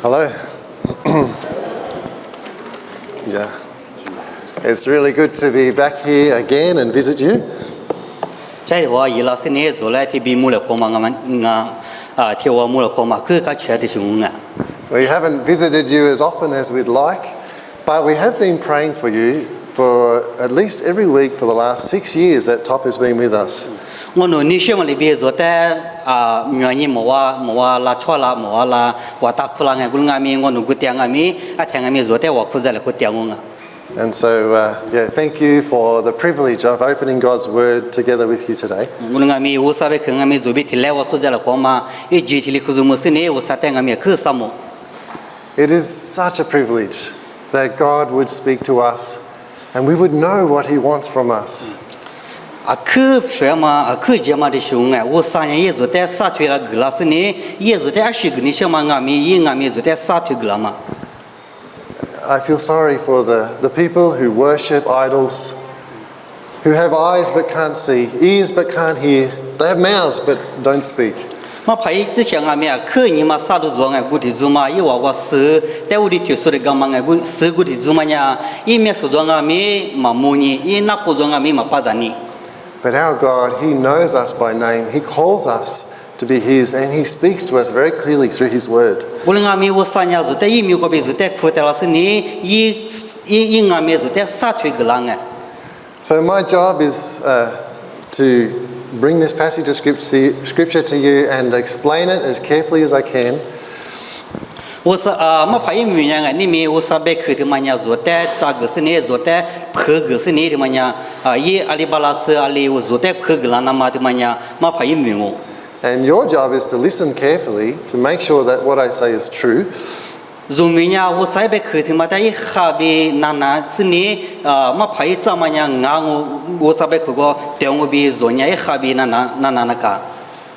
Hello. Yeah. It's really good to be back here again and visit you. We haven't visited you as often as we'd like, but we have been praying for you for at least every week for the last 6 years that Top has been with us. And so, thank you for the privilege of opening God's Word together with you today. It is such a privilege that God would speak to us and we would know what He wants from us. I feel sorry for the people who worship idols, who have eyes but can't see, ears but can't hear, they have mouths but don't speak. And but our God, He knows us by name. He calls us to be His, and He speaks to us very clearly through His Word. So my job is to bring this passage of Scripture to you and explain it as carefully as I can. And your job is to listen carefully to make sure that what I say is true.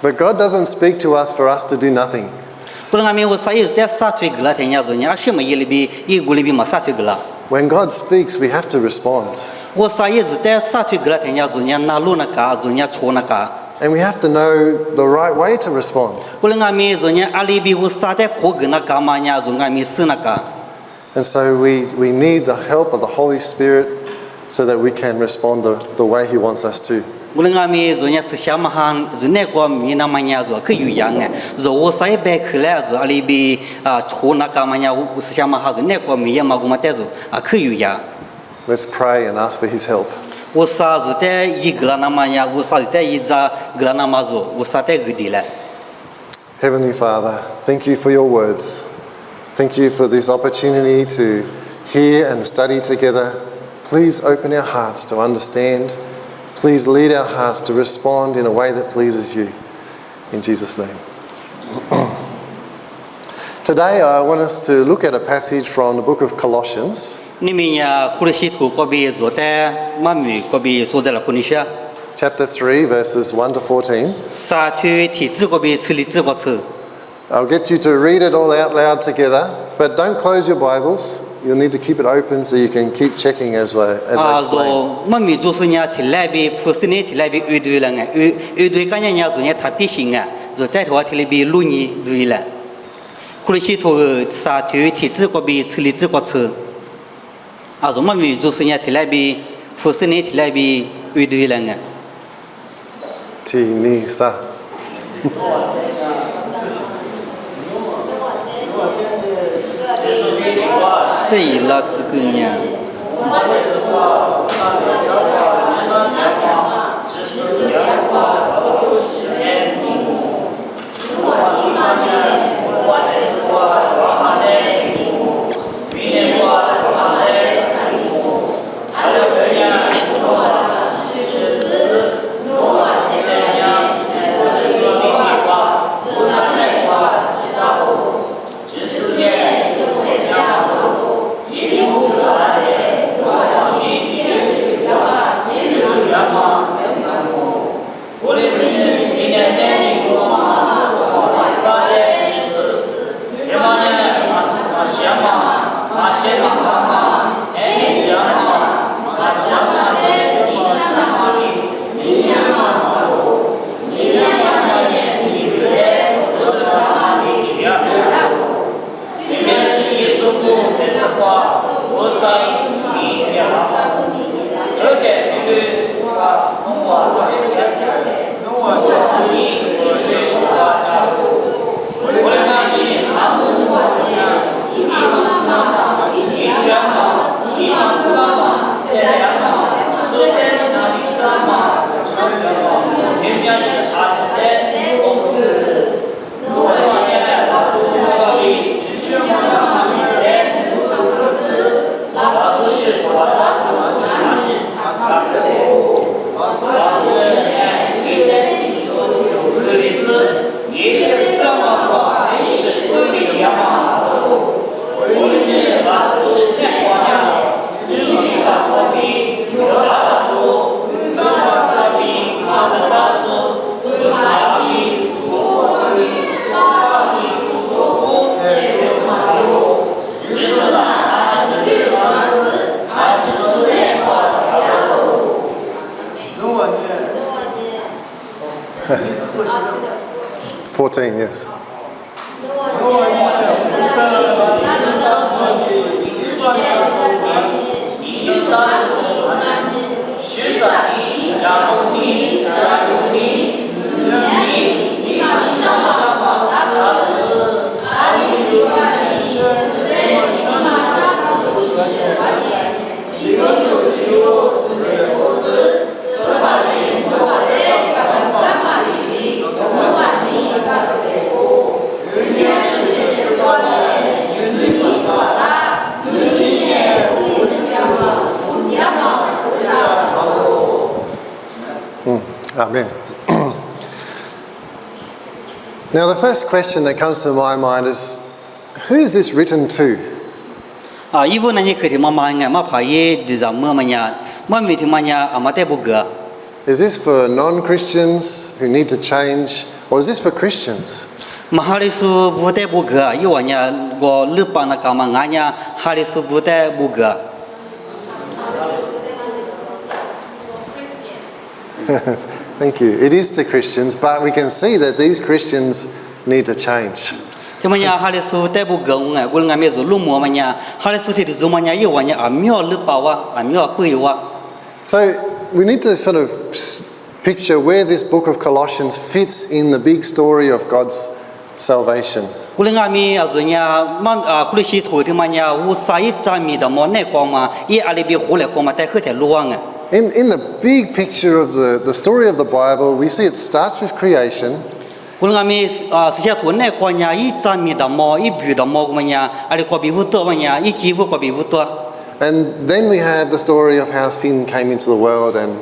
But God doesn't speak to us for us to do nothing. When God speaks, we have to respond. And we have to know the right way to respond. And so we need the help of the Holy Spirit so that we can respond the way He wants us to. Let's pray and ask for His help. Heavenly Father, thank you for your words. Thank you for this opportunity to hear and study together. Please open our hearts to understand. Please lead our hearts to respond in a way that pleases you. In Jesus' name. Today I want us to look at a passage from the book of Colossians. Chapter 3, verses 1 to 14. I'll get you to read it all out loud together, but don't close your Bibles. You'll need to keep it open so you can keep checking as I explain. Tinisa. 14, yes. Amen. Now, the first question that comes to my mind is, who is this written to? Is this for non-Christians who need to change, or is this for Christians? Thank you. It is to Christians, but we can see that these Christians need to change. So we need to sort of picture where this book of Colossians fits in the big story of God's salvation. In the big picture of the story of the Bible, we see it starts with creation. And then we have the story of how sin came into the world and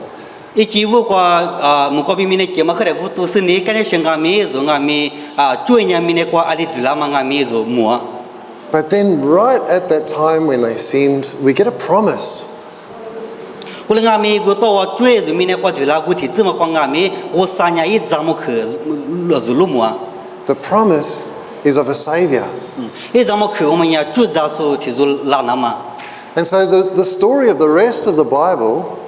but then right at that time when they sinned, we get a promise. The promise is of a Savior. And so the story of the rest of the Bible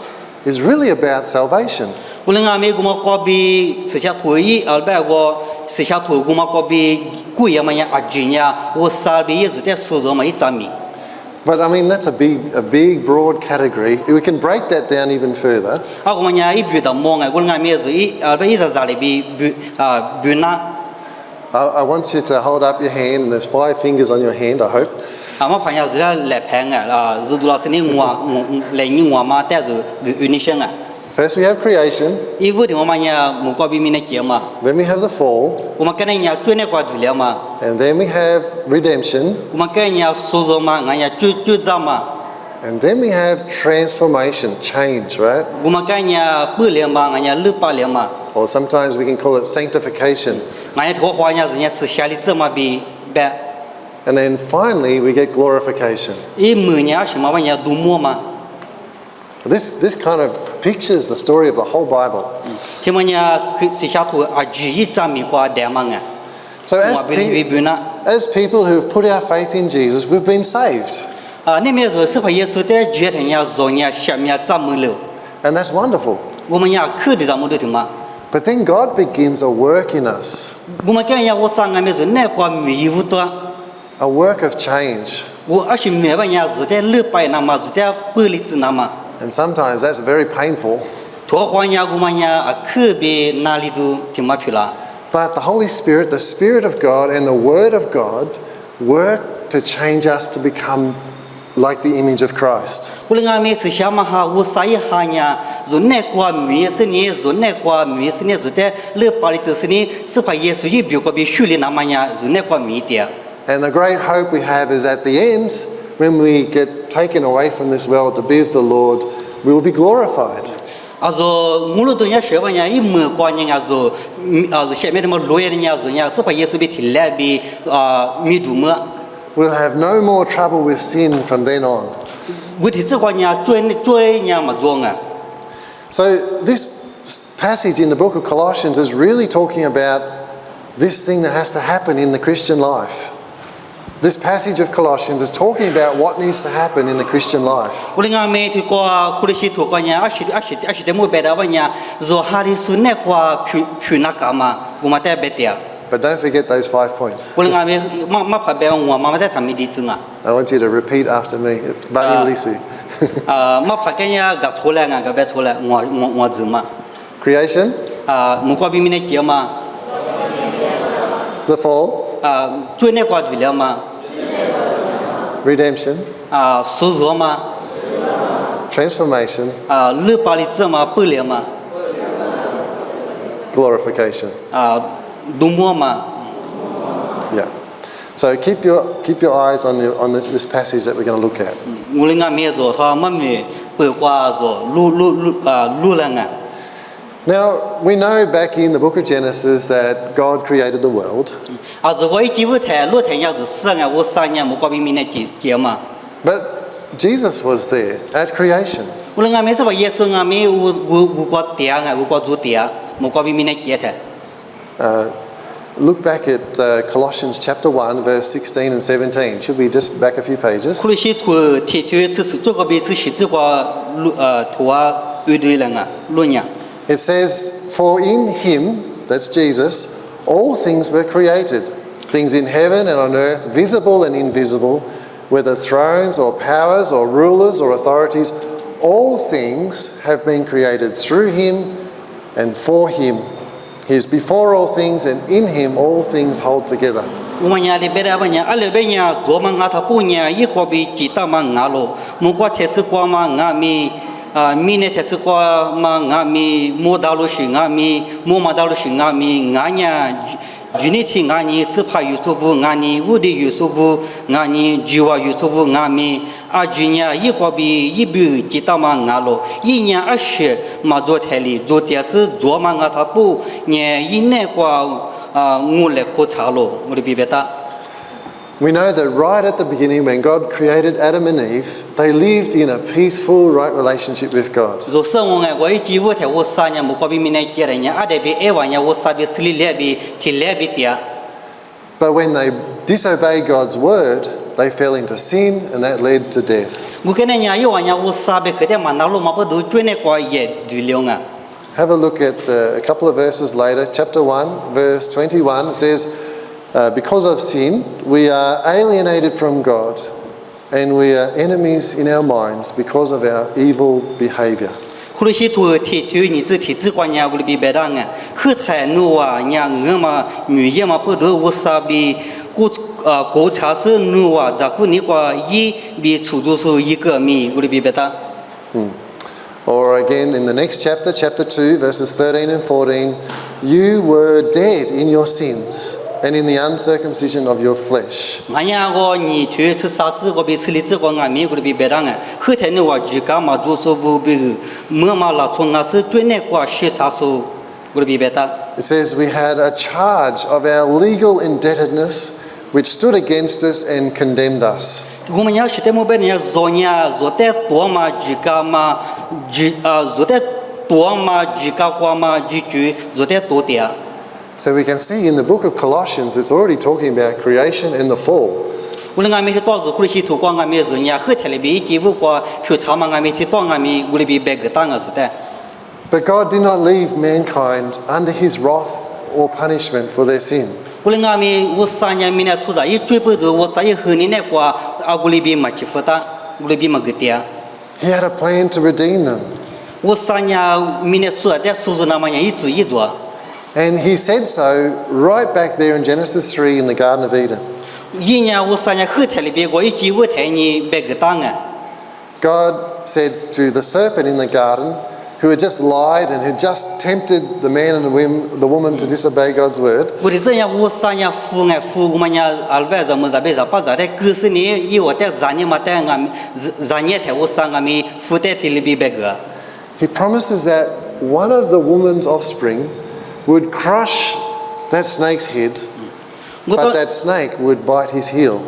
is really about salvation. But I mean, that's a big, broad category. We can break that down even further. I want you to hold up your hand, and there's 5 fingers on your hand, I hope. First we have creation. Then we have the fall. And then we have redemption. And then we have transformation, change, right? Or sometimes we can call it sanctification. And then finally we get glorification. This kind of pictures the story of the whole Bible. So as people who have put our faith in Jesus, we've been saved. And that's wonderful. But then God begins a work in us. a work of change. 我而且没办法，是在礼拜那么，是在不理智那么， And sometimes that's very painful. 托欢呀，我们呀，特别哪里都听不去了。 But the Holy Spirit, the Spirit of God and the Word of God work to change us to become like the image of Christ. 我们俺们是想嘛哈，我啥一下呢？人那个没事呢，人那个没事呢，是在礼拜里就是呢，是把耶稣一表个比修理那么呀，人那个没的。 And the great hope we have is at the end, when we get taken away from this world to be with the Lord, we will be glorified. 我们都要学完呀，一没关人家说，下面那么罗人家说呀，是把耶稣被提来比弥度么？ We'll have no more trouble with sin from then on. 问题这个呀，追呀么重啊？ So this passage in the book of Colossians is really talking about this thing that has to happen in the Christian life. This passage of Colossians is talking about what needs to happen in the Christian life. 我们俺们这个库里西图个呀，而且没别的玩呀，说哈里是那个去那干嘛？我们在别的。 But don't forget those 5 points. 我们俺们妈怕别我妈妈在他们的子啊。 I want you to repeat after me. But in Lisu. 妈怕个呀，个出来啊，个别出来，我子嘛。 Creation. 木瓜比米那节嘛。 The fall. 追那个对了嘛。 Redemption. 收入嘛。 Transformation. 礼拜里子嘛，不了嘛。 Glorification. 度末嘛。 Yeah. So keep your eyes on this passage that we're going to look at. 我们俺们说他妈咪不挂说路人啊。 Now, we know back in the book of Genesis that God created the world. 如果一进舞台，露台要是死啊，我3年木瓜比米那节嘛。 But Jesus was there at creation. 我们俺们是把耶稣俺们我个爹啊，我个主爹，木瓜比米那节台。Look back at Colossians chapter 1, verse 16 and 17. Should we just back a few pages? 库里西图贴这是这个比这是这个图啊，对人啊，路呀。 It says, For in him, that's Jesus, all things were created, things in heaven and on earth, visible and invisible, whether thrones or powers or rulers or authorities, all things have been created through him and for him. He is before all things, and in him all things hold together. 我们家里边的玩意，阿里边呀，做嘛俺他不呢，一个比几大嘛俺咯，木瓜铁丝瓜嘛俺咪。米呢？铁丝瓜嘛，俺咪木道路是俺咪，木马道路是俺咪，俺呀，今天俺呢是怕有舒服，俺呢屋里有舒服，俺呢计划有舒服，俺咪今年一个比一比几大嘛俺咯，一年20嘛做台里做电视做嘛俺他不，年一年个我来喝茶咯，我的别别大。 We know that right at the beginning, when God created Adam and Eve, they lived in a peaceful, right relationship with God. 做生活哎，我一进屋台我3年，木瓜比明年结了年，阿得比2万年，我3比4里2比提2比点。 But when they disobeyed God's word, they fell into sin, and that led to death. 我跟那年1万年，我3比可点嘛，那路嘛不都追那个也对了啊。 Have a look at a couple of verses later, chapter 1, verse 21. It says, because of sin, we are alienated from God, and we are enemies in our minds because of our evil behavior. 后来些图提你这体质观念，我的比别当啊，后台努啊，伢我嘛女人嘛不都我3比国茶是努啊，咋个你个1比出租是1个米，我的比别当。Or again in the next chapter, chapter 2, verses 13 and 14, you were dead in your sins and in the uncircumcision of your flesh. 俺伢个你推是啥子个比吃里子个俺们我的比别当啊，后台努啊，自家嘛做是无比，我嘛拉从啊是最那个是啥时候，我的比别当。 It says we had a charge of our legal indebtedness which stood against us and condemned us. 我们要是在某边人家做呢，做得多嘛，自家嘛，做得多嘛，自家话嘛，自己做得多点。 So we can see in the book of Colossians, it's already talking about creation and the fall. 我们俺们是到处可以去推广俺们人家后台里边一几五个去查嘛，俺们去当俺们我里边别个当啊是的。 But God did not leave mankind under his wrath or punishment for their sin. 乌林阿米乌三年明年出在一追不着乌三一和你那瓜阿古里比马起福达古里比马个爹 He had a plan to redeem them. 乌三年明年出在这叔叔那么样一做一做 And he said so right back there in Genesis 3 in the Garden of Eden. 一年乌三年后台里边过一几五台你别个当啊 God said to the serpent in the garden, who had just lied and had just tempted the man and the woman to disobey God's word, 我的这样乌三年服爱服我们家阿拉怎么在被啥把啥的可是你以我在三年嘛在俺三年台乌三俺们服在里边别个 he promises that one of the woman's offspring would crush that snake's head, but that snake would bite his heel.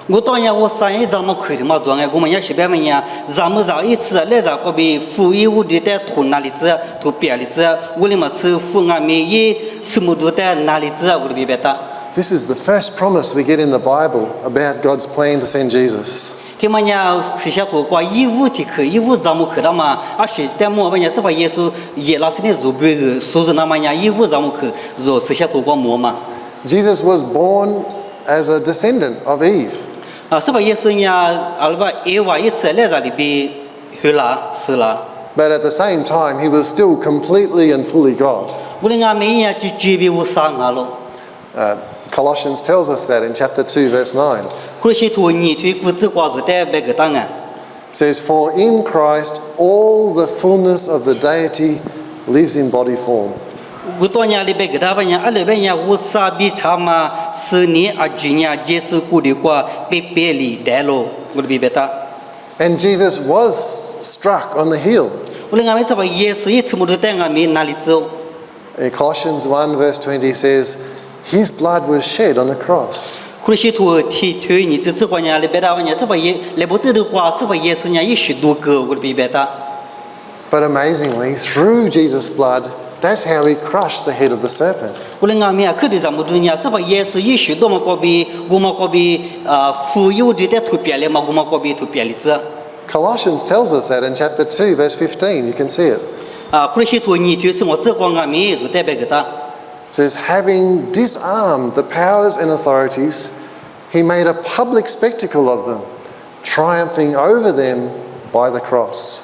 我当年我三年怎么亏的嘛做爱我们也是别么样咱们找一次来找个比服一屋的在土哪里子土别里子我里面吃服俺们一什么都在哪里子我的别的 This is the first promise we get in the Bible about God's plan to send Jesus. 他们呀是些土瓜一屋的去一屋咱们去的嘛而且在么么样是把耶稣耶拉是的主别个说是那么样一屋咱们去做是些土瓜么嘛 Jesus was born as a descendant of Eve. 是把耶稣呀阿拉把耶娃一次来这里边去了死了 But at the same time, he was still completely and fully God. 我的俺们呀就具备我啥俺了 Colossians tells us that in chapter 2, verse 9. 可是土你推不只挂住在别个当啊 It says, For in Christ all the fullness of the deity lives in body form. 我当年里边给他们讲，阿里边讲我傻逼查嘛，是你阿几年接受过的话被别离带了，我的别别他。 And Jesus was struck on the heel. 我的俺们这把耶稣一次没都带俺们哪里走？ In Colossians 1, verse 20 says, His blood was shed on the cross. 可是土提推你这次关键里边他们讲是把耶来不得的话，是把耶稣讲一许多个，我的别别他。 But amazingly, through Jesus' blood, that's how he crushed the head of the serpent. 我的俺们啊，可得咱们都讲是把耶稣一许多么个比我们个比富有的在图别里嘛，我们个比图别里子。 Colossians tells us that in chapter 2, verse 15. You can see it. 可是土你推是我这光俺们就代表给他。 It says, having disarmed the powers and authorities, he made a public spectacle of them, triumphing over them by the cross.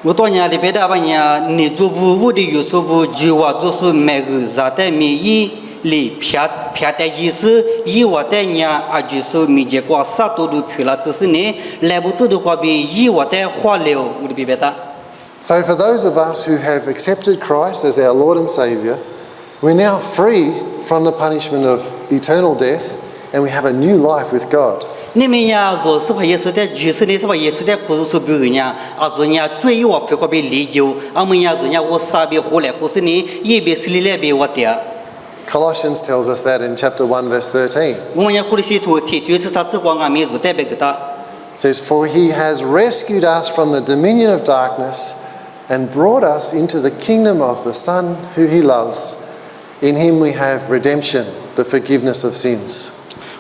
我当年里边的玩意，你做务的有时候就话就是每个在的米一里偏的意思，以我的呢啊就是米结果啥都偏了，只是你来不到的话比以我的话了，我的别别的。 So for those of us who have accepted Christ as our Lord and Saviour, we're now free from the punishment of eternal death, and we have a new life with God. 你们呀，若是把耶稣的就是你是把耶稣的苦是别人呀，啊，人家最我非个被理解，啊，们呀，人家我傻逼活来，或是你也别是你来别我的。 Colossians tells us that in chapter 1, verse 13. 我们呀，或者是图提对是啥子光啊，没有代表给他。 It says, For he has rescued us from the dominion of darkness and brought us into the kingdom of the Son who he loves. In him we have redemption, the forgiveness of sins.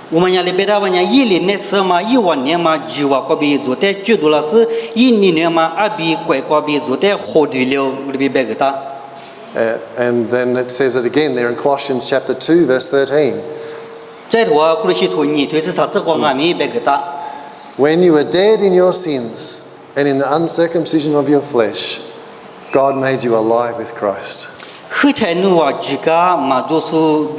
我们家里边的玩意，一年是嘛，1万年嘛，就话个比做的最多了是1年嘛，啊比怪个比做的好的了，我的别别个他。 And then it says it again there in Colossians chapter 2, verse 13. 再的话，或者是图你对是啥子光啊，没别个他。 When you were dead in your sins and in the uncircumcision of your flesh, God made you alive with Christ. 后台努啊，几个嘛就是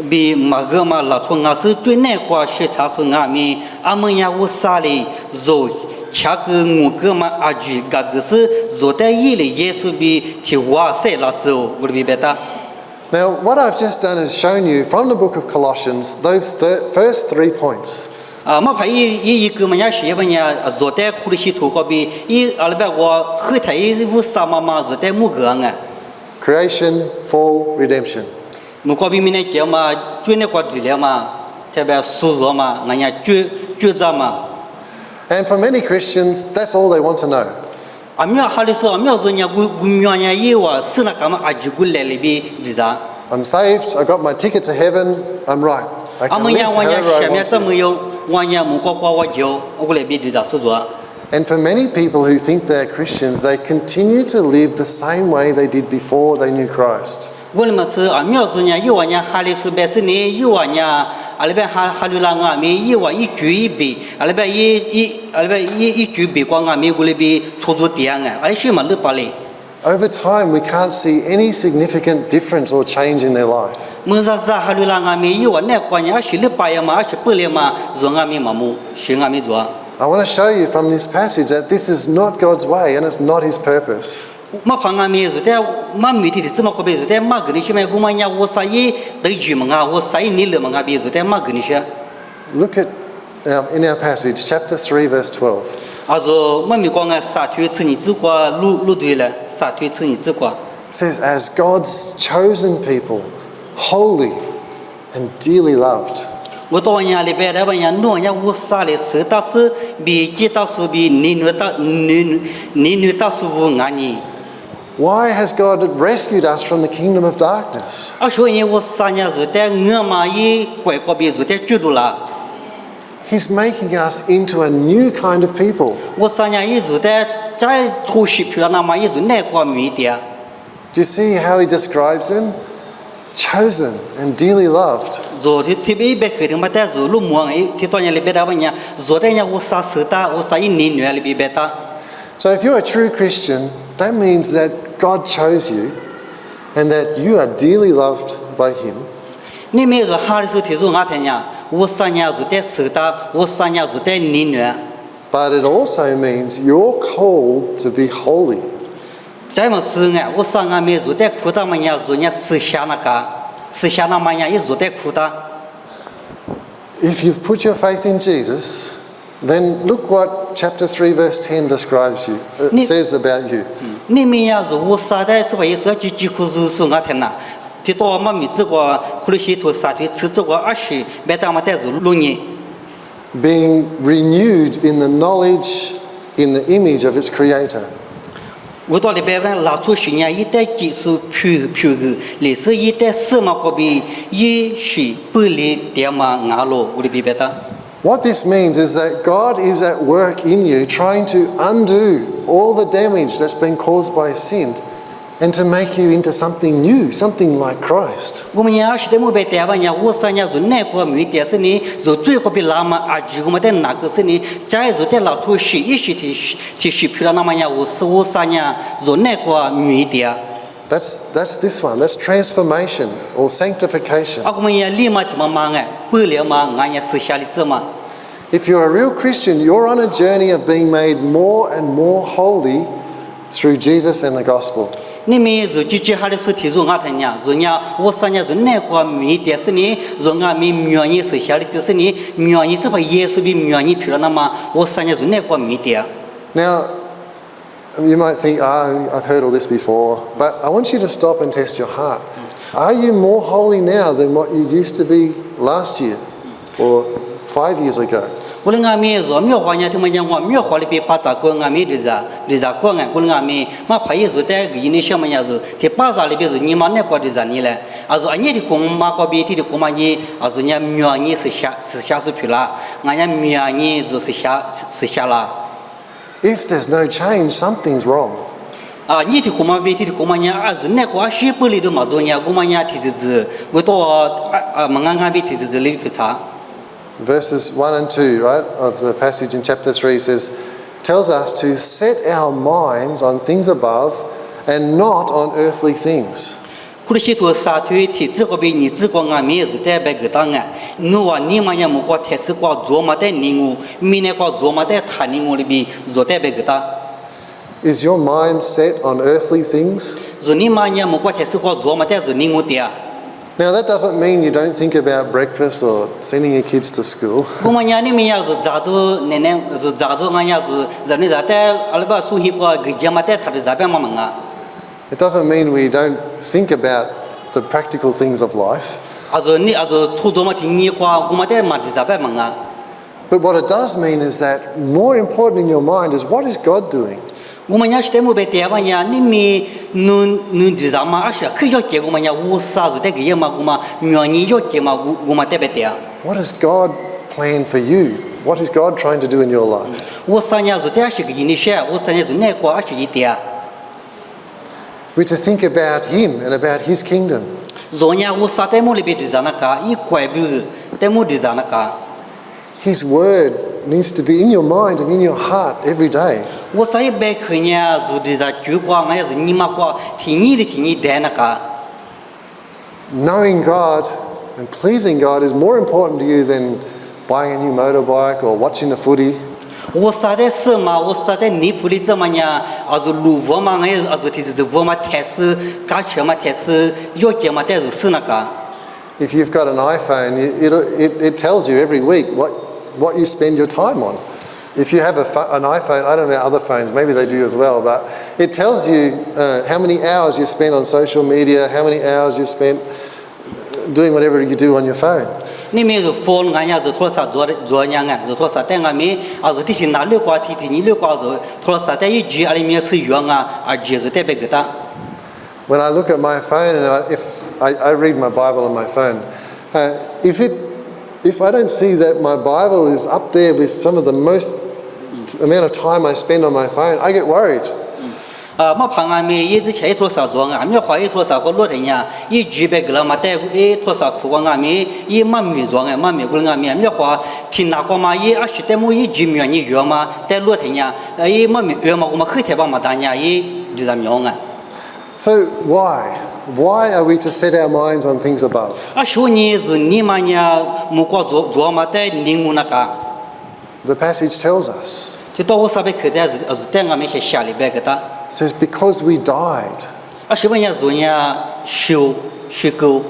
比马个嘛拉出俺是最难过是啥是俺们阿们呀我啥嘞做恰个我个嘛阿句个个是做在一里耶稣比提哇塞拉走我的别别的。 Now, what I've just done is shown you from the book of Colossians those first 3 points. 嘛怕一个嘛呀是么呀做在苦的西头个比一阿拉伯我后台一无啥嘛做在木个啊。 Creation, fall, redemption. 我个比明年节嘛最难过对了嘛，特别苏热嘛，俺家最早嘛。 And for many Christians, that's all they want to know. 阿苗哈里说，阿苗说人家古苗人也话是那干嘛阿吉古来里边对啥？ I'm saved, I got my ticket to heaven, I'm right. I 阿 can 们 live 家我家 however 下 I 面 want 怎 to. 么有？我家木瓜瓜我就我来边对啥是做？ And for many people who think they're Christians, they continue to live the same way they did before they knew Christ. 我们是苗子呢，有呢哈里苏贝斯呢，有呢阿里边哈里拉阿米，有一句一笔，阿里边一句笔光阿米，我里边出租点啊，而且嘛，六百里。 Over time, we can't see any significant difference or change in their life. มื่อจะฮาลุลางามีอยู่วันนี้ก่อนเนี่ยอาชีพไปมาอาชีพเปลี่ยนมาจงอามีมามูชิงอามีจัว I want to show you from this passage that this is not God's way and it's not His purpose. มาพังอามีสุดแต่มามีที่ที่สมัครไปสุดแต่มากกว่านี้ใช่ไหมกูมันเนี่ยว่าใส่ได้ยินมั้งอ่ะว่าใส่นี่เลยมั้งอ่ะบีสุดแต่มากกว่านี้ใช่ Look at in our passage, chapter 3, verse 12. 啊，说我们讲啊，撒腿吃你只管路对了，撒腿吃你只管。 It says, as God's chosen people, holy and dearly loved. 我到人里边来问人，弄人我撒的是，但是比几大数比你女大数无安尼。 Why has God rescued us from the kingdom of darkness? 啊，所以我撒人是在我嘛一怪个别是在知道啦。 He's making us into a new kind of people. 我撒人一是在出息去了，那么一是哪个米的？ Do you see how he describes them? Chosen and dearly loved. 昨天特别一百克的嘛，但是路摸诶，提到人里边来问人，昨天人我撒十大，我撒一年女里边别大。 So if you're a true Christian, that means that God chose you and that you are dearly loved by Him. 你们说哈里是提出俺听人，我撒人是在十大，我撒人是在年女。 But it also means you're called to be holy. 再么是俺，我撒俺们是在苦大么人，是人私下那个，私下那么人也是在苦大。 If you've put your faith in Jesus, then look what chapter 3 verse 10 describes you, says about you. 你们也是我撒的是话也是几乎是俺听呐，提到我们米这个苦里西头撒的吃这个20，别当么带是6年。 Being renewed in the knowledge, in the image of its creator. 我到里边拿出新年一代技术표그历史一代什么个比也是不离点嘛俺路我里边别的。 What this means is that God is at work in you trying to undo all the damage that's been caused by sin and to make you into something new, something like Christ. 我们要是在某边台湾人，我三年就哪个没点是呢？就最后比拉嘛阿几我们在哪个是呢？再就在拿出是一些提水漂了那么样，我三年就哪个没点。 That's this one. That's transformation or sanctification. 啊，我们也立马提嘛忙哎，不了嘛，俺也是下里走嘛。 If you're a real Christian, you're on a journey of being made more and more holy through Jesus and the gospel. 你们就接下来是提出俺听呢，就呢我三年就哪个没点是呢？就俺们苗人是下里就是呢，苗人是把耶稣比苗人漂了那么，我三年就哪个没点。 Now, you might think, I've heard all this before, but I want you to stop and test your heart. Are you more holy now than what you used to be last year or 5 years ago? 我们俺们说苗花呢，他们讲我苗花里边把咋个俺们的咋个俺，我们俺们嘛怕也是在个人小么样子，他把咋里边是你嘛那个的咋你嘞？啊是俺你的空嘛个边的空嘛你，啊是人苗人是下是去了，俺家苗人就是下了。 If there's no change, something's wrong. 啊，你的空嘛边的空嘛呢？啊是那个西北里头嘛做呢，我们呢提子，我到俺边提子里去查。 Verses 1 and 2, right, of the passage in chapter 3 tells us to set our minds on things above and not on earthly things. 苦里西头撒腿提子个边，你只管俺们也是在白个当啊。我话你嘛也没过太是过做嘛在你我，明年过做嘛在他你我里边做在白个当。 Is your mind set on earthly things? 做你嘛也没过太是过做嘛在做你我的。 Now, that doesn't mean you don't think about breakfast or sending your kids to school. 我们家里面也是咋都奶奶是咋都俺也是咱们在阿拉伯苏西过给家嘛在他的这边嘛忙啊。 It doesn't mean we don't think about the practical things of life. 啊是你啊是初中嘛听你过，我们在嘛的这边忙啊。 But what it does mean is that more important in your mind is what is God doing? 我们家是在某边台湾呀，你们能知道吗？而且可以要结我们家五啥子的个样嘛，我们苗人要结嘛，我们这边的。 What has God planned for you? What is God trying to do in your life? 我三年是在是个印尼些，我三年是哪个而是一点。We're to think about Him and about His kingdom. Zonya usa temu libi dizanaka I kwebu temu dizanaka. His word needs to be in your mind and in your heart every day. Usa I be khnya zu diza kyu kwa ngai zu nima kwa thini denaka. Knowing God and pleasing God is more important to you than buying a new motorbike or watching the footy. Usa de sema usa de ni fuli zamanya azu lu voma ngai azu tizu voma tesu ka chema tesu yo chema tesu sunaka. If you've got an iPhone, it tells you every week what you spend your time on. If you have an iPhone, I don't know about other phones, maybe they do as well, but it tells you how many hours you spend on social media, how many hours you spent doing whatever you do on your phone. Ni me zu phone nganya zu thosa zo nya nga zu thosa te nga mi azu ti na le kwa ti ni le kwa zu thosa te yi ji ali mi si yuan a ji zu te be gata. When I look at my phone and if I read my Bible on my phone, if I don't see that my Bible is up there with some of the most amount of time I spend on my phone, I get worried. Ma phanga mi yi zi che thosa zo nga mi hwa yi thosa ko lo te nya yi ji be gla ma te e thosa khu nga mi yi ma mi zo nga ma mi gul nga mi hwa ti na ko ma yi a shi te mu yi ji mi ni yo ma te lo te nya yi ma mi yo ma ko ma khu te ba ma da nya yi ji za mi nga. So why are we to set our minds on things above? A shu ni zu ni ma nya mu ko zo ma te ning mu na ka. The passage tells us. Ti to usa be khde az te nga mi she sha li be gata. It says, because we died. A shi nya zo nya shu shiku.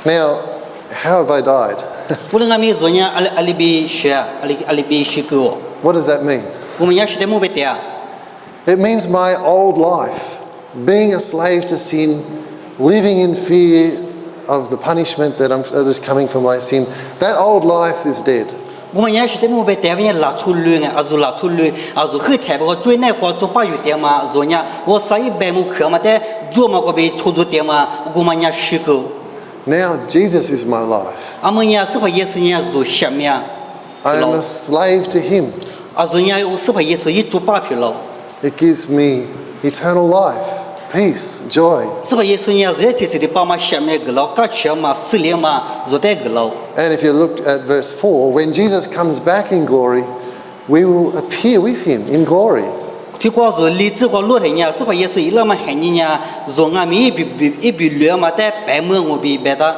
Now, how have I died? Pulinga mi zo nya alibi sha alibi shiku. What does that mean? Mu nya shi te mu be te a. It means my old life, being a slave to sin, living in fear of the punishment that is coming for my sin. That old life is dead. Mu nya shi te mu be te nya la chu lu nga azu la chu lu azu khu te ba zui ne ko zo pa yu te ma zo nya wo sai be mu khe ma te zo ma ko be chu zu te ma gu ma nya shi ko. Now Jesus is my life. Amanya se ba yesu nya zo sha mya. I am a slave to Him. Azu nya u se ba yesu yi zu pa pi lo. It gives me eternal life, peace, joy. Se ba yesu nya ze ti se di pa ma sha me glo ka che ma si le ma zo te glo. And if you look at verse 4, when Jesus comes back in glory, we will appear with Him in glory. Ti kwa zo li zi kwa lo te nya se ba yesu i la ma he ni nya zo nga mi bi le ma te pe mo ngo bi be da.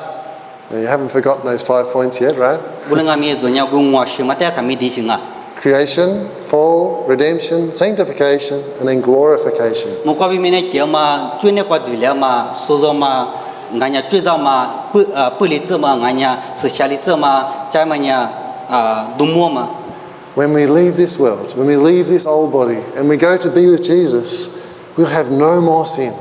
Now, you haven't forgotten those 5 points yet, right? Bu nga mi zo nya gu ngwa shi ma te ta mi di shi nga. Creation, fall, redemption, sanctification, and then glorification. Mo kwa bi me ne je ma zui ne kwa du le ma so zo ma nga nya zui za ma pu li zi ma nga nya se sha li zi ma zai ma nya du mo ma. When we leave this world, when we leave this old body, and we go to be with Jesus, we'll have no more sin.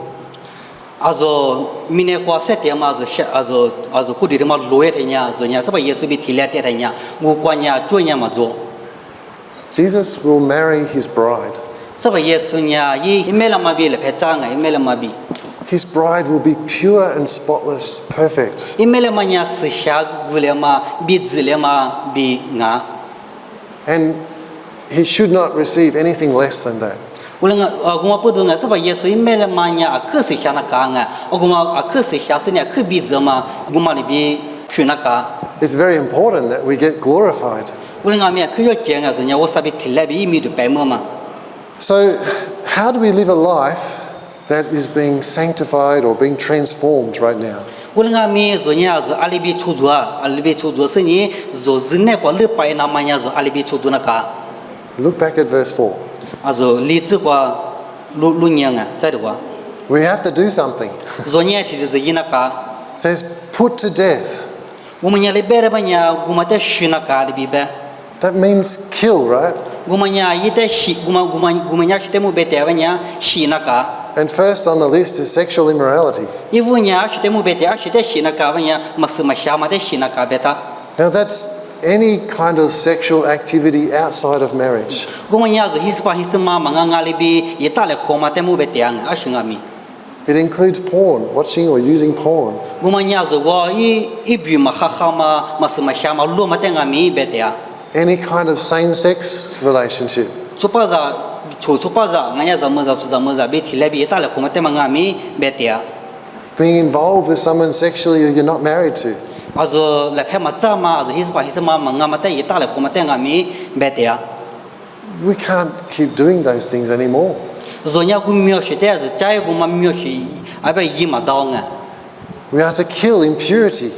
Also mine kwa se te ma also ku di ma lo ye te nya zo nya se ba yesu bi ti le te nya mu kwa nya zui nya ma zo. Jesus will marry His bride. Se ba yesu nya yi me la ma bi le phe cha nga me la ma bi. His bride will be pure and spotless, perfect. Imele ma nya se sha gu le ma bi zi le ma bi nga. And He should not receive anything less than that. Ulenga aguma pu du nga se ba yesu imele ma nya a ke se sha na ka nga aguma a ke se sha se nya ke bi zi ma guma li bi phu na ka. It's very important that we get glorified. Ulenga me ke yo je nga zo nya wo sa bi ti le bi mi du pe mo ma. So, how do we live a life that is being sanctified or being transformed right now? Ulenga me zo nya zo alibi chu zo se ni zo zi ne kwa le pa na ma nya zo alibi chu zo na ka. Look back at verse 4. Also li zi kwa lu nya nga zai de kwa. We have to do something. Zo nya ti zi yin na ka. It says, put to death. Wo ma nya le be re ba nya guma te shi na ka li bi be. That means kill, right? Guma nya yi te shi guma nya shi te mu be te ba nya shi na ka. And first on the list is sexual immorality. Ivu nya shi te mu be te a shi te shi na ka ba nya ma se ma sha ma te shi na ka be ta. Now that's any kind of sexual activity outside of marriage. Guma nya zo his ma ma nga li bi yi ta le ko ma te mu be te ang a shi nga mi. It includes porn, watching or using porn. Guma nya zo wa i bi ma kha ma se ma sha ma lo ma te nga mi be te a. Any kind of same-sex relationship. So pa za 处处把着，俺家怎么着，别提来别打了，后面对嘛俺们别点。 being involved with someone sexually who you're not married to. 来拍嘛扎嘛，意思嘛，俺们对一打了，后面对俺们别点。 We can't keep doing those things anymore. 人家古描写的是，家有古嘛描写，阿别一嘛刀啊。 We are to kill impurity,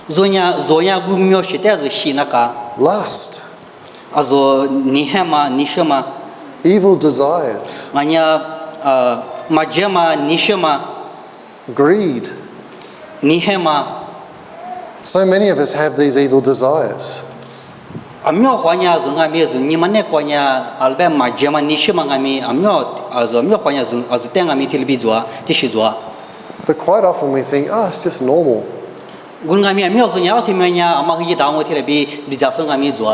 人家古描写的是西那个， lust, 你看嘛，你说嘛， evil desires, 俺家嘛这嘛，你说嘛， greed. 你看嘛。 So many of us have these evil desires. 苗话呢是俺们是你们那个呢，阿拉嘛这嘛你说嘛俺们苗话呢是带俺们提里边做，提去做。 But quite often we think, oh, it's just normal. 我俺们苗是呢，提面呢，阿妈一打我提里边，你家说俺们做。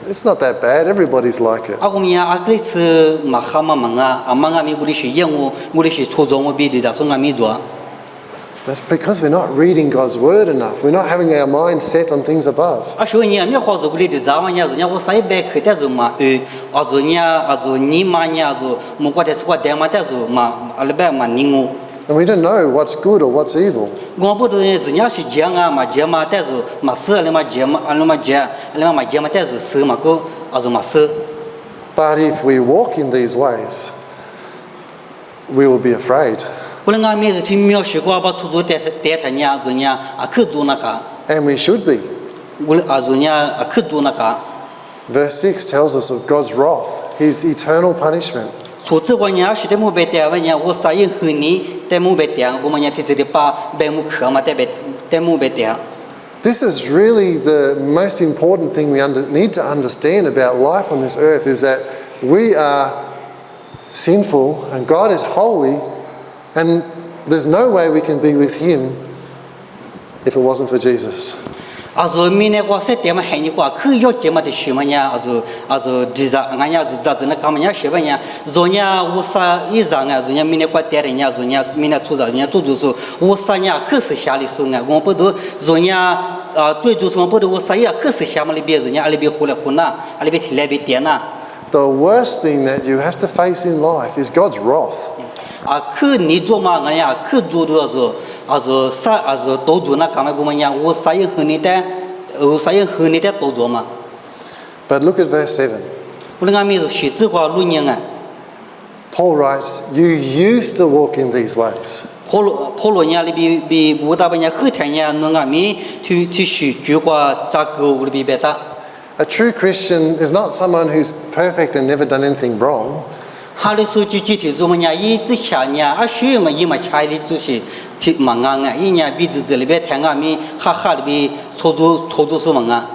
It's not that bad. Everybody's like it. 我们呢，阿这次嘛哈嘛忙啊，阿妈俺们我的是业务，我的是初中我比你家说俺们做。 That's because we're not reading God's word enough. We're not having our mind set on things above. 所以呢，苗话是我的早晚呢，人家我啥也别看的是嘛，你嘛呢是，莫管的是我带嘛的是嘛，阿拉别嘛你我。 And we don't know what's good or what's evil. 我不知道人家是这样啊嘛，这嘛但是嘛是阿拉嘛这嘛，阿拉嘛但是是嘛个，是嘛是。 But if we walk in these ways, we will be afraid. 不然俺们是听描写过把出租带他呢，人家去做那个， And we should be. 人家去做那个。 Verse 6 tells us of God's wrath, his eternal punishment. 除此外呢，是的木白带，我呢我啥也和你带木白带，我们呢提这里把白木壳嘛带木白带。 This is really the most important thing we need to understand about life on this earth is that we are sinful and God is holy and there's no way we can be with him if it wasn't for Jesus. 明年我3点嘛喊你过，可要节嘛的什么呢？地上俺家是咋子那干嘛呀？什么呀？人家我啥一上啊？人家明年过带人家，人家明年出着，人家做就是我啥呀？可是下里时候啊，我不都人家最就是我不都我啥呀？可是下嘛里边人家阿里边胡来胡那，阿里边提来边点呐。 The worst thing that you have to face in life is God's wrath. 可你做嘛？俺呀，可做的是。都做那干嘛？我们讲我啥也和你的都做嘛。 But look at verse 7. 不然俺们是写字话录音啊。 Paul writes, you used to walk in these ways. 普罗呢里比乌大本呢后天呢，弄俺们去学句话咋个里边别打。 A true Christian is not someone who's perfect and never done anything wrong. 哈里说具体我们呢一直想呢，学嘛一嘛查的就是提嘛俺一年比这里边谈俺们哈里边操作是嘛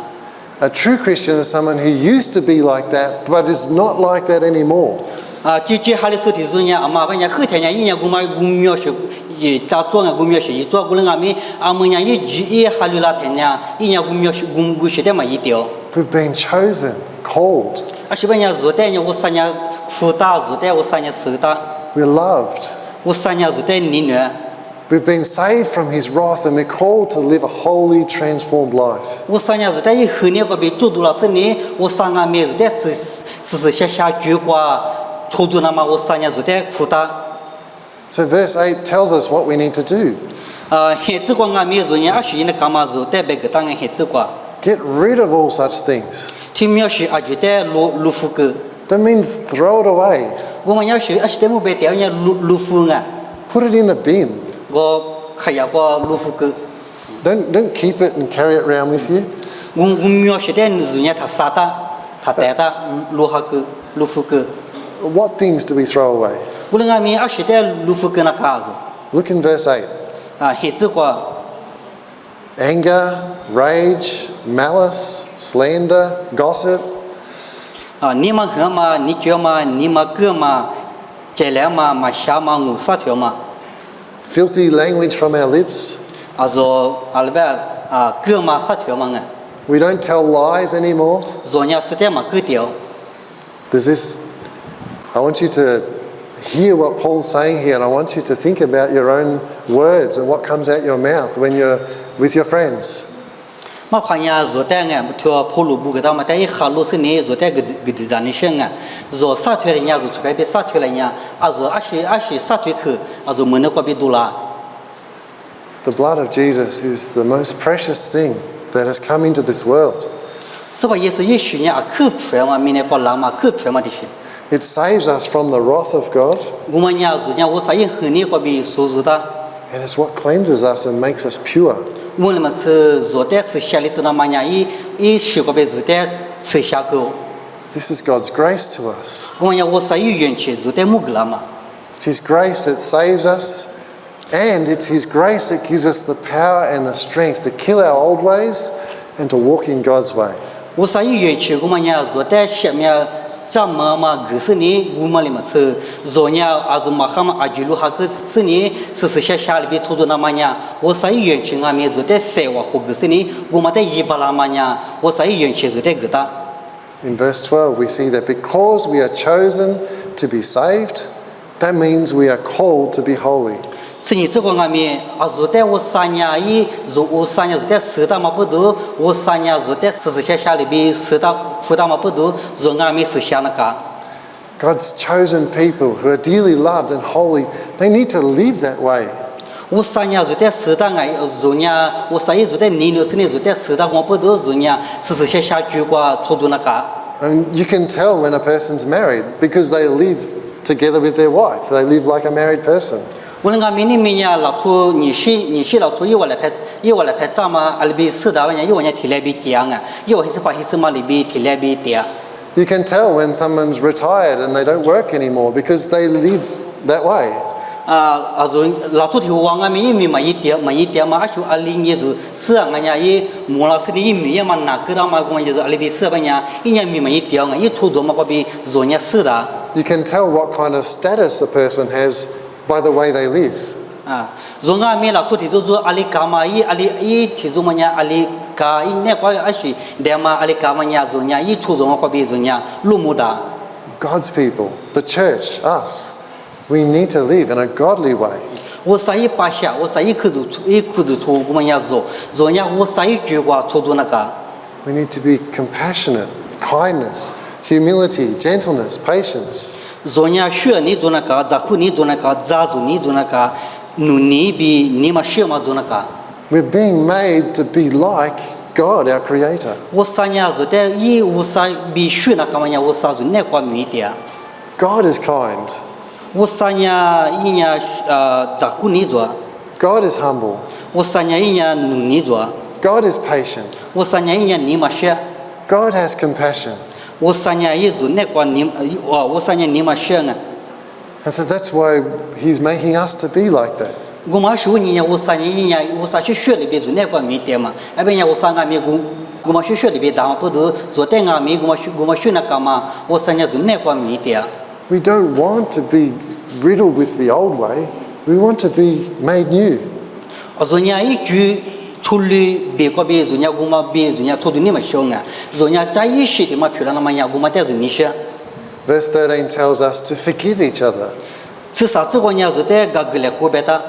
A true Christian is someone who used to be like that, but is not like that anymore. 这哈里说的是呢，阿妈本呢后天呢一年我们描述也咋做啊？我描述一做过了俺们阿们呢一哈里那天呢一年我描述我写的嘛一条。 We've been chosen, called. 是本呢热带呢我3年辅大热带我3年收大。 We're loved. 我3年热带你呢。 We've been saved from his wrath and we're called to live a holy, transformed life. 我3年热带以后呢，我被做多了是呢，我3年没热带是下句话，操作那么我3年热带辅大。 So verse 8 tells us what we need to do. 孩子光俺没热呢，20年干嘛热带别个当俺孩子光。 Get rid of all such things. 听描述热带路夫个。 That means throw it away. 我们要学20带木被掉呢路夫啊。 Put it in a bin. 我看下过路夫个。 Don't keep it and carry it around with you. 我描述的热呢，他撒的，他带的路哈个路夫个。 What things do we throw away? 无论俺们20带路夫个那卡子。 Look in verse 8. 孩子光。 Anger, rage, malice, slander, gossip. 你们喝嘛，你叫嘛，你们哥嘛，这两嘛下嘛我撒条嘛。 Filthy language from our lips. 阿拉边哥嘛撒条嘛 We don't tell lies anymore. 昨天是点嘛割掉。 Does this? I want you to hear what Paul's saying here, and I want you to think about your own words and what comes out your mouth when you're with your friends. ma khanya zo ta nga thua pholu bu ga ma ta I khalu se ne zo ta gidi zani shenga zo sa thwe nya zo chpe be sa thwe la nya azo ashi sa thwe khu azo mone ko be dula. The blood of Jesus is the most precious thing that has come into this world. So ba yesu yeshu nya khu phwe ma mine ko la ma khu phwe ma dishi. It saves us from the wrath of God, Guma nya zo nya wo sa yin hu ni ko bi su zu da. and it's what cleanses us and makes us pure. Wo le ma se zo te se sha li zna ma nya I shi ko be zu te se sha go. This is God's grace to us. Guma nya wo sa yu yuan che zu te mu gla ma. It's His grace that saves us, and it's His grace that gives us the power and the strength to kill our old ways and to walk in God's way. Wo sa yu yuan che guma nya zo te sha mya cha ma ma ge se ni guma le ma se zo nya azu ma kham ajilu ha ke se ni se sha sha li bi chu zu na ma nya wo sa yu yuan che nga me zo te se wa ho ge se ni guma te yi ba la ma nya wo sa yu yuan che zo te ge da. In verse 12, we see that because we are chosen to be saved, that means we are called to be holy. 是你这个外面啊，如果我三年一如我三年如果十大嘛不多，我三年如果十下下里边十大嘛不多，如外面是下那个。 God's chosen people who are dearly loved and holy, they need to live that way. 我三年如果十大哎，如呢我三年如果年六十年如果十大我不多，如呢下下句话出住那个。 And you can tell when a person's married because they live together with their wife. They live like a married person. 我那个明年明年老出你是老出一我来拍照嘛，啊里边十大万一我呢提来比点啊，一我是把是嘛里边提来比点。 You can tell when someone's retired and they don't work anymore because they live that way. 老出头往外面一米嘛一点嘛，而且阿里也就是啊，人家也莫老师的一米也嘛哪个他妈公就是阿里比是吧呀，一年米嘛一点啊，一出走嘛个比做人是的。 You can tell what kind of status a person has by the way they live. 做外面老出头就是阿里干嘛阿里提出嘛呀阿里干一那个阿是的嘛阿里干嘛呀做人一出走嘛个比做人路木的。 God's people, the church, us, we need to live in a godly way. 我啥也把下，我啥也可做出我们要做人我啥也觉过出做那个。 We need to be compassionate, kindness, humility, gentleness, patience. 做人学你做那个，咋后你做那个，咋做你做那个，努你比你嘛学嘛做那个。 We're being made to be like God, our Creator. 我啥呀做的，我啥比学那个嘛呀，我啥做那个米的。 God is kind. 我啥呀咋后你做？ God is humble. 我啥呀努你做？ God is patient. 我啥呀你嘛学？ God has compassion. 我啥呀做那个我啥呀你嘛学呢？ And so that's why He's making us to be like that. 我嘛说你呀，我啥去学里边做那个米的嘛？那边呀，我啥个米我嘛学里边打嘛，不都做点个米，我嘛学那个嘛，我啥呀做那个米的。 We don't want to be riddled with the old way. We want to be made new. 做人一句处理别个别做人我嘛别做人处理你们凶啊，做人在一时的嘛漂亮那么样，我嘛带着你学。 Verse 13 tells us to forgive each other. 是啥子个人做的个个来后边的。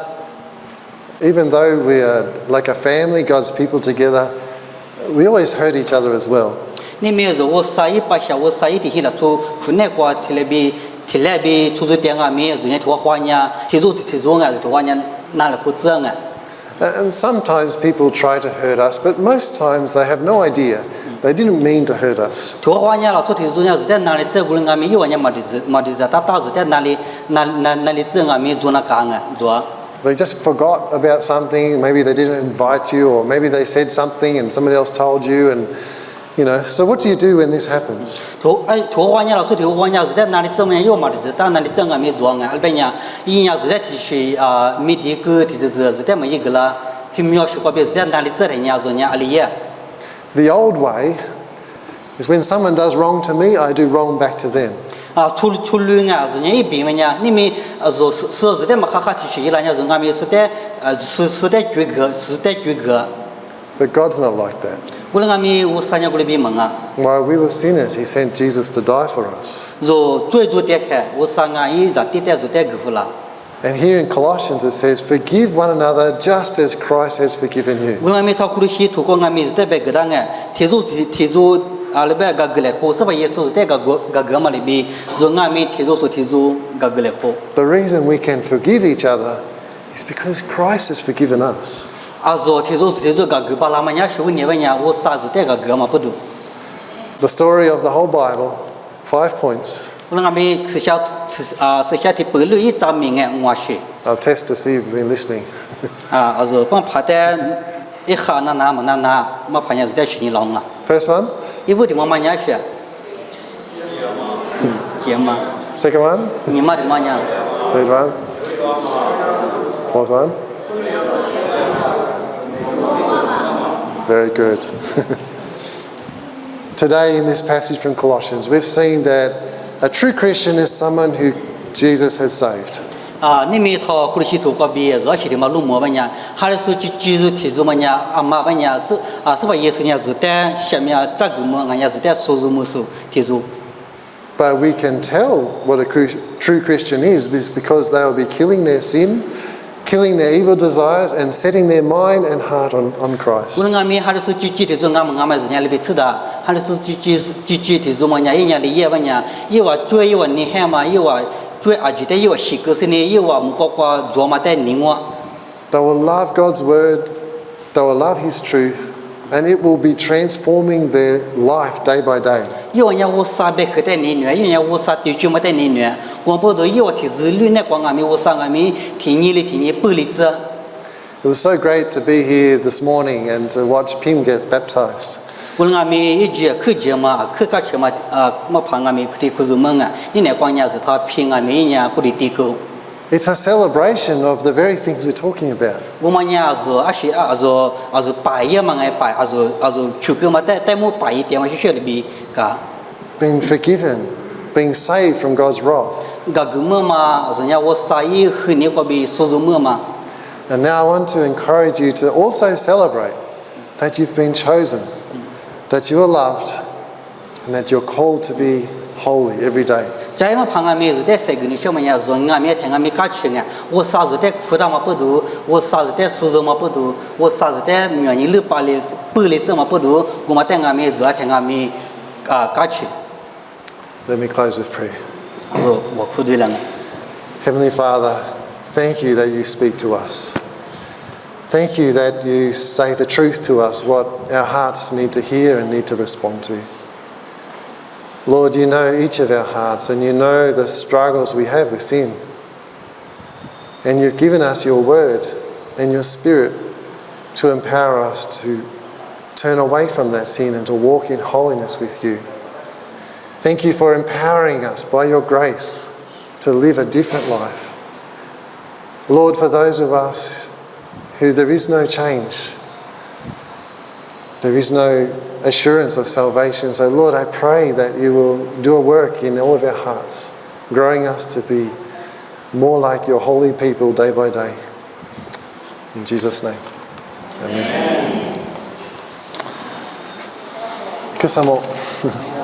Even though we are like a family, God's people together, we always hurt each other as well. 你没有我啥一把下，我啥一提了出那个提来比出点啊，没有人家托花呢，提出啊，托花呢拿来不这样啊。 And sometimes people try to hurt us, but most times they have no idea. They didn't mean to hurt us. 托花呢，老出提出呢是在哪里这个人啊，没有人家马的大是在哪里这啊，没做那干啊，做。 They just forgot about something. Maybe they didn't invite you, or maybe they said something and somebody else told you. And so what do you do when this happens? 托花呢，老出托花呢是在哪里这么样，有马的在哪里这啊，没做啊，那边呢，一呢是在提是没的个提是在么一个啦，提描述个别是在哪里这的呢，做呢阿里也。 The old way is when someone does wrong to me, I do wrong back to them. 处理啊，人家一边呢，你们是在么哈提是伊拉呢，人家们是在决个。 But God's not like that. 我们我三年过来比门啊， While we were sinners, He sent Jesus to die for us. 最点开，我三年一直点做点个服了。And here in Colossians it says, forgive one another just as Christ has forgiven you. 我们他苦的西土过俺们是代表个当个，提出啊里边个个来好，是吧？耶稣是代个嘛里边，说俺们提出个来好。The reason we can forgive each other is because Christ has forgiven us. 啊说提出个巴拉嘛呀，说你问呀，我啥是代个嘛不读。The story of the whole Bible, 5 points. 我们俺们是下的本路一张明哎，我写。I'll test to see if you've been listening. 啊说帮拍的一下那嘛拍呀是在学你老了。 First one. 一屋的妈妈呀写。姐嘛。 Second one. 你妈的妈呀。 Third one. Fourth one. Very good. Today in this passage from Colossians, we've seen that a true Christian is someone who Jesus has saved. 啊，你们他或者是头个毕业，而且的嘛路么问呀，还是说记住提出么呀，阿妈问呀是是吧？耶稣呀是在下面这个么，俺呀是在说什么时候提出。 But we can tell what a true Christian is because they will be killing their sin, killing their evil desires, and setting their mind and heart on Christ. 我俺们还是说记提出俺们是人里边吃的，还是说记提出么呀？一年里也问呀，一话追一话你看嘛，一话追阿记的一话习个是呢，一话么个做嘛在另外。 They will love God's word, they will love His truth, and it will be transforming their life day by day. 因为我啥别去在你女，因为我啥对就没在你女，我不都因为提示绿那光俺们我啥俺们听你不理解。 It was so great to be here this morning and to watch Pim get baptized. 我俺们一节去节嘛，去干什么么旁俺们去去做梦啊？你那光伢是他平俺们一年过的地沟。 It's a celebration of the very things we're talking about. 我们伢是拜一嘛，拜去个嘛，带么拜一点嘛，学里边个。 Being forgiven, being saved from God's wrath. 个么嘛，人家我啥也和你个边说么嘛。 And now I want to encourage you to also celebrate that you've been chosen, that you are loved, and that you're called to be holy every day. 在么旁俺们是在谁跟你说么呀？人俺们听俺们讲起啊，我啥是在辅导嘛不读，我啥是在苏州嘛不读，我啥是在原来6、8、8这么不读，我们在俺们是听俺们讲起。 Let me close with prayer. 我哭对了。 Heavenly Father, thank you that you speak to us. Thank you that you say the truth to us, what our hearts need to hear and need to respond to. Lord, you know each of our hearts and you know the struggles we have with sin. And you've given us your word and your spirit to empower us to turn away from that sin and to walk in holiness with you. Thank you for empowering us by your grace to live a different life. Lord, for those of us who there is no change, there is no assurance of salvation. So Lord, I pray that you will do a work in all of our hearts, growing us to be more like your holy people day by day. In Jesus' name, amen. Amen.